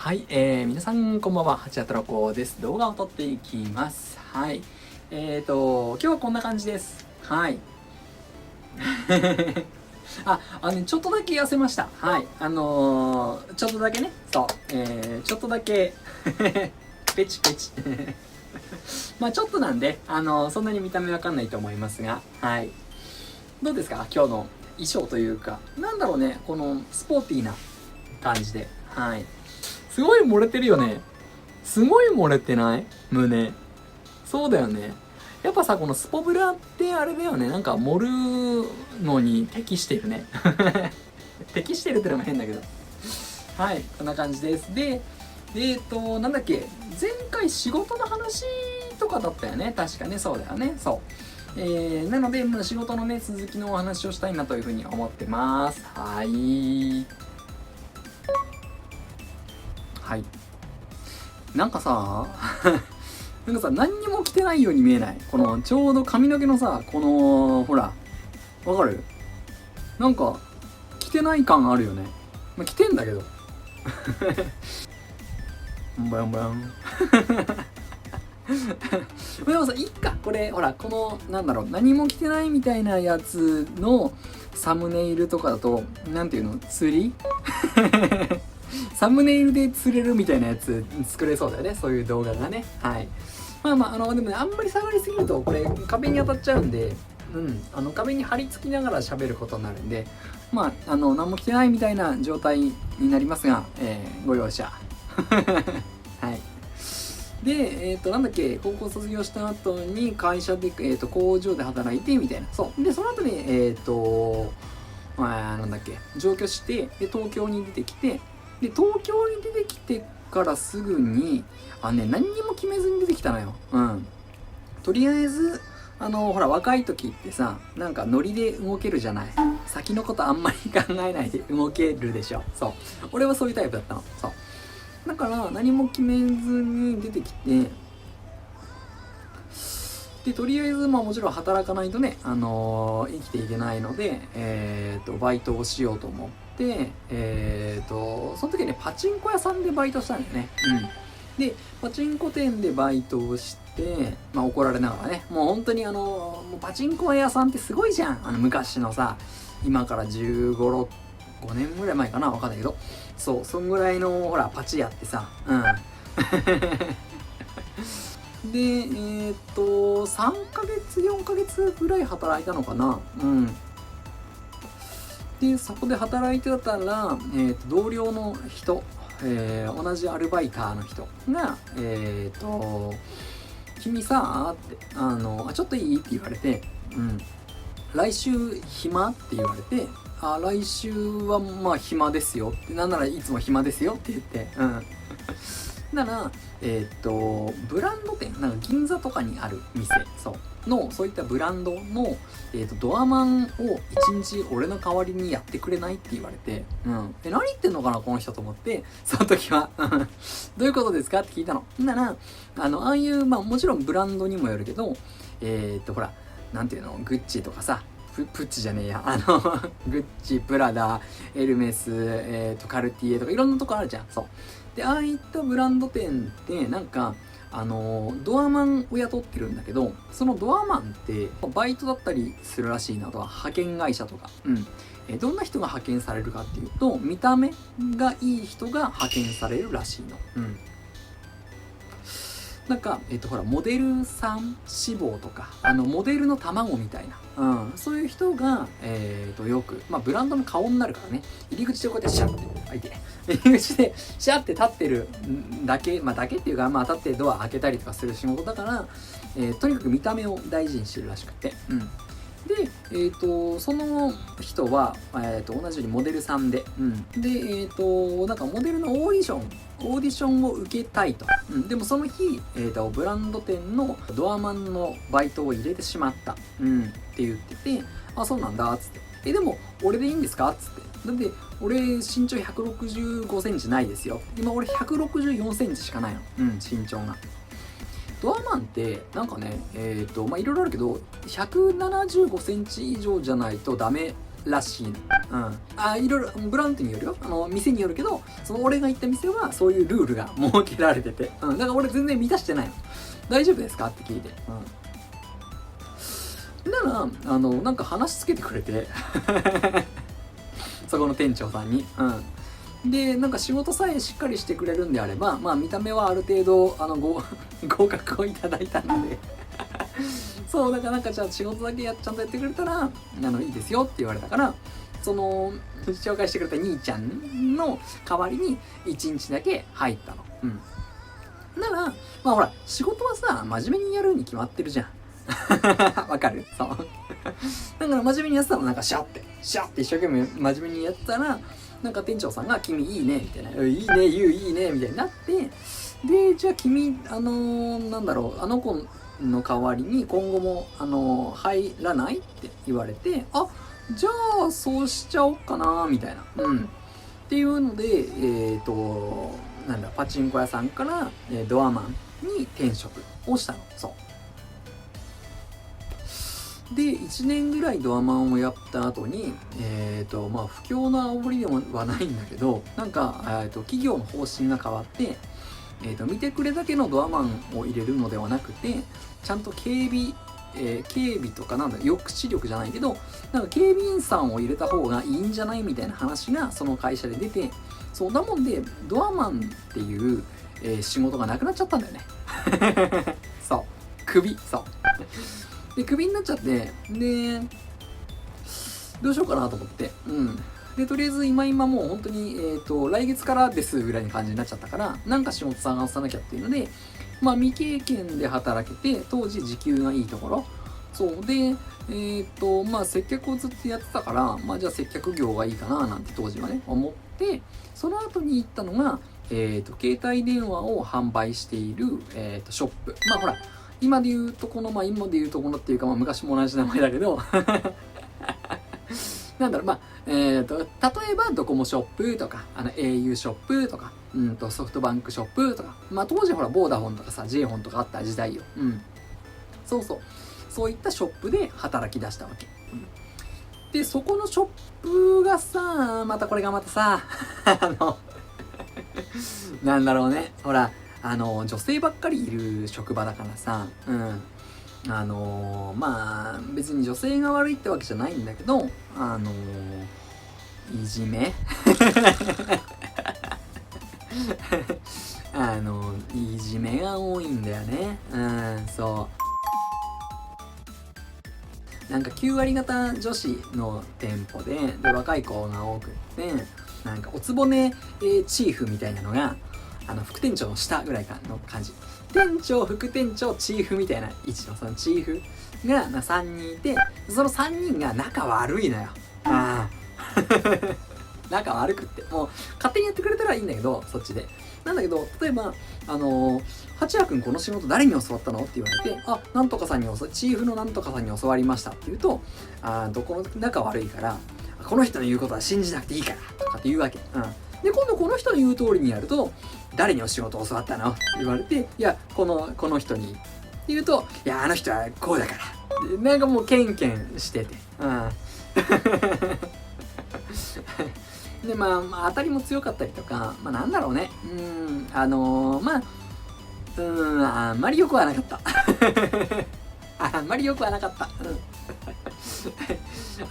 はい、皆さんこんばんは、八幡こです。動画を撮っていきます。はい。今日はこんな感じです。はい。ちょっとだけ痩せました。はい。ちょっとだけね、そう、ちょっとだけペチペチまあちょっとなんで、そんなに見た目わかんないと思いますが、はい。どうですか今日の衣装というか、なんだろうね、このスポーティーな感じで、はい。すごい漏れてるよね。すごい漏れてない胸。そうだよね。やっぱさ、このスポブラってあれだよね。なんか盛るのに適してるね。適してるってのも変だけど。はい、こんな感じです。で、なんだっけ、前回仕事の話とかだったよね。確かね、そうだよね。そう。なので、仕事のね、続きのお話をしたいなというふうに思ってます。はい。はい。なんかさ、なんかさ、何にも着てないように見えない。この、ちょうど髪の毛のさ、この、ほら、わかる？なんか、着てない感あるよね。まあ、着てんだけど。ブランブラン。でもさ、いっか。これ、ほら、この、なんだろう、何も着てないみたいなやつのサムネイルとかだと、なんていうの？釣りサムネイルで釣れるみたいなやつ作れそうだよね。そういう動画がね。はい。でもね、あんまり下がりすぎると、これ、壁に当たっちゃうんで、壁に張り付きながら喋ることになるんで、何も着てないみたいな状態になりますが、ご容赦。はい。で、なんだっけ、高校卒業した後に会社で、工場で働いて、みたいな。そう。で、その後に、なんだっけ、上京して、で、東京に出てきて、で、東京に出てきてからすぐに、何にも決めずに出てきたのよ。うん。とりあえず、ほら、若い時ってさ、なんかノリで動けるじゃない。先のことあんまり考えないで動けるでしょ。そう。俺はそういうタイプだったの。そう。だから、何も決めずに出てきて、で、とりあえず、もちろん働かないとね、生きていけないので、バイトをしようと思って、その時ね、パチンコ屋さんでバイトしたんだよね。うん。で、パチンコ店でバイトをして、怒られながらね、もう本当にもうパチンコ屋さんってすごいじゃん。昔のさ、今から15、5年ぐらい前かなわかんないけど、そう、そんぐらいの、ほら、パチやってさ、うん。で、3ヶ月、4ヶ月ぐらい働いたのかな。うん。で、そこで働いてたら、同僚の人、同じアルバイターの人が、君さって、ちょっといいって言われて、来週暇って言われて、来週は暇ですよって、なんならいつも暇ですよって言って、なら、ブランド店、なんか銀座とかにある店、そういったブランドの、ドアマンを一日俺の代わりにやってくれないって言われて、何言ってんのかな、この人と思って、その時は、どういうことですかって聞いたの。なら、ああいう、もちろんブランドにもよるけど、ほら、なんていうの、グッチとかさ、プッチじゃねえや、グッチ、プラダ、エルメス、カルティエとかいろんなとこあるじゃん。そう。で、ああいったブランド店ってなんかドアマンを雇ってるんだけど、そのドアマンってバイトだったりするらしいな。あとは派遣会社とか、どんな人が派遣されるかっていうと、見た目がいい人が派遣されるらしいの。なんか、ほら、モデルさん志望とか、モデルの卵みたいな、そういう人が、よく、ブランドの顔になるからね、入り口でこうやってシャッて、入り口でシャッて立ってるだけ、だけっていうか、立ってドア開けたりとかする仕事だから、とにかく見た目を大事にしてるらしくて、で、その人は、同じようにモデルさんで、で、なんかモデルのオーディションを受けたいと。でもその日、ブランド店のドアマンのバイトを入れてしまった。って言ってて、そうなんだ、つって。でも、俺でいいんですかつって。だって、俺、身長165センチないですよ。今、俺164センチしかないの。身長が。ドアマンってなんかねいろいろあるけど175センチ以上じゃないとダメらしいの。いろいろブランドによるよ、店によるけど、その俺が行った店はそういうルールが設けられてて、だから俺全然満たしてないの。大丈夫ですかって聞いて、ならなんか話つけてくれてそこの店長さんに、でなんか仕事さえしっかりしてくれるんであれば、まあ見た目はある程度合格をいただいたのでそうだからなんかじゃあ仕事だけちゃんとやってくれたらいいですよって言われたから、その紹介してくれた兄ちゃんの代わりに1日だけ入ったの。ならまあほら仕事はさ真面目にやるに決まってるじゃんわかる？そうだから真面目にやってたの、なんかシャって一生懸命真面目にやってたら、なんか店長さんが「君いいね」みたいな「いいねゆういいね」みたいになって、でじゃあ君なんだろう、あの子の代わりに今後も入らないって言われて、あじゃあそうしちゃおっかなみたいな、っていうのでなんだパチンコ屋さんからドアマンに転職をしたの。そうで1年ぐらいドアマンをやった後にまあ不況の煽りではないんだけど、なんか企業の方針が変わって、見てくれだけのドアマンを入れるのではなくて、ちゃんと警備とかなんだ抑止力じゃないけど、なんか警備員さんを入れた方がいいんじゃないみたいな話がその会社で出て、そうだもんでドアマンっていう、仕事がなくなっちゃったんだよねそうでクビになっちゃって、でどうしようかなと思って、でとりあえず今もう本当に来月からですぐらいの感じになっちゃったから、なんか仕事探さなきゃっていうので、まあ未経験で働けて当時時給がいいところ、そうでまあ接客をずっとやってたから、まあじゃあ接客業がいいかななんて当時はね思って、その後に行ったのが携帯電話を販売しているショップ。まあほら今で言うとこの、今で言うとこのっていうか、昔も同じ名前だけどなんだろう、例えばドコモショップとかau ショップとかソフトバンクショップとか、当時ほらボーダフォンとかさ J フォンとかあった時代よ。そういったショップで働き出したわけ。でそこのショップがさ、これがまたさなんだろうね、ほら女性ばっかりいる職場だからさ、別に女性が悪いってわけじゃないんだけど、いじめいじめが多いんだよね。なんか9割方女子の店舗で若い子が多くって、なんかおつぼねチーフみたいなのが副店長の下ぐらいの感じ、店長副店長チーフみたいな位置のそのチーフが3人いて、その3人が仲悪いのよ。仲悪くってもう勝手にやってくれたらいいんだけど、そっちでなんだけど、例えば八谷君この仕事誰に教わったのって言われて、なんとかさんにチーフのなんとかさんに教わりましたって言うと、どこの仲悪いからこの人の言うことは信じなくていいからとかって言うわけ。で今度この人の言う通りにやると、誰にお仕事を教わったのって言われて、いやこの人にって言うと、いやあの人はこうだからで、なんかもうケンケンしてて、で当たりも強かったりとか、なんだろうね、あんまりよくはなかったあんまりよくはなかったあ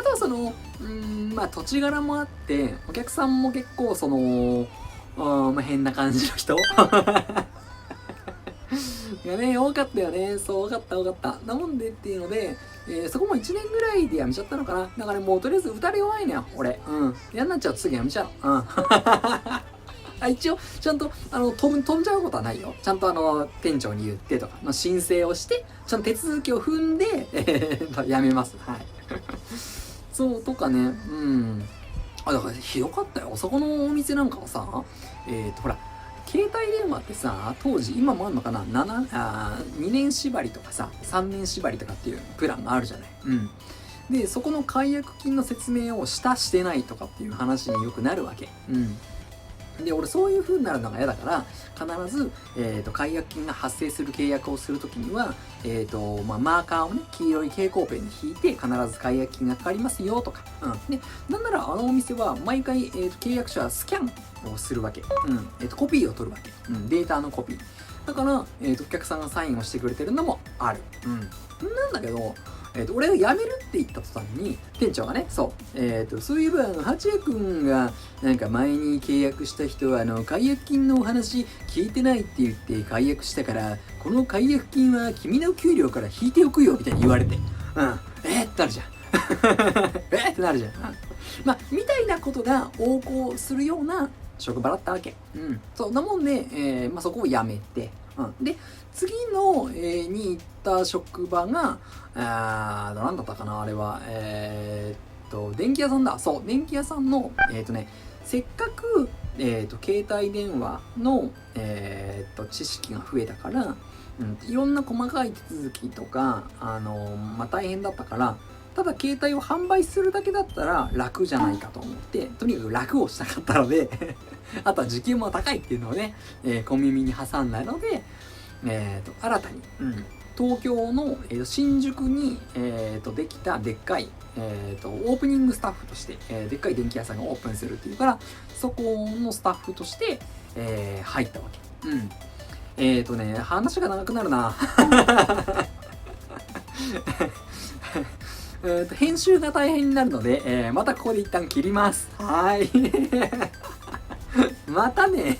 とは土地柄もあって、お客さんも結構変な感じの人がね多かったよね。多かったなもんでっていうので、そこも1年ぐらいで辞めちゃったのかな。だからもうとりあえず打たれ弱いのよ俺。嫌になっちゃうとすぐ辞めちゃう。一応ちゃんと飛んじゃうことはないよ。ちゃんと店長に言ってとか申請をしてちゃんと手続きを踏んで、辞めます。そうとかね。だからひどかったよ。そこのお店なんかはさ、ほら携帯電話ってさ、当時今もあるのかな、2年縛りとかさ3年縛りとかっていうプランがあるじゃない。でそこの解約金の説明をしてないとかっていう話によくなるわけ。で、俺そういう風になるのが嫌だから、必ず、解約金が発生する契約をするときには、マーカーをね、黄色い蛍光ペンで引いて、必ず解約金がかかりますよとか。で、なんならあのお店は毎回、契約者はスキャンをするわけ。コピーを取るわけ。データのコピー。だから、お客さんがサインをしてくれてるのもある。なんだけど、俺が辞めるって言った途端に、店長がね、そう、そういえば、八谷くんが、なんか前に契約した人は、解約金のお話聞いてないって言って解約したから、この解約金は君の給料から引いておくよ、みたいに言われて。ってなるじゃん。ってなるじゃん。みたいなことが横行するような職場だったわけ。そんなもんで、そこを辞めて、で、次の、に行った職場が、なんだったかな、あれは、電気屋さんだ。そう、電気屋さんの、せっかく、携帯電話の、知識が増えたから、いろんな細かい手続きとか、大変だったから、ただ携帯を販売するだけだったら楽じゃないかと思って、とにかく楽をしたかったのであとは時給も高いっていうのをね、小耳に挟んだので、新たに、東京の、新宿に、できたでっかい、オープニングスタッフとして、でっかい電気屋さんがオープンするっていうから、そこのスタッフとして、入ったわけ。話が長くなるな。編集が大変になるので、またここで一旦切ります。はい。またね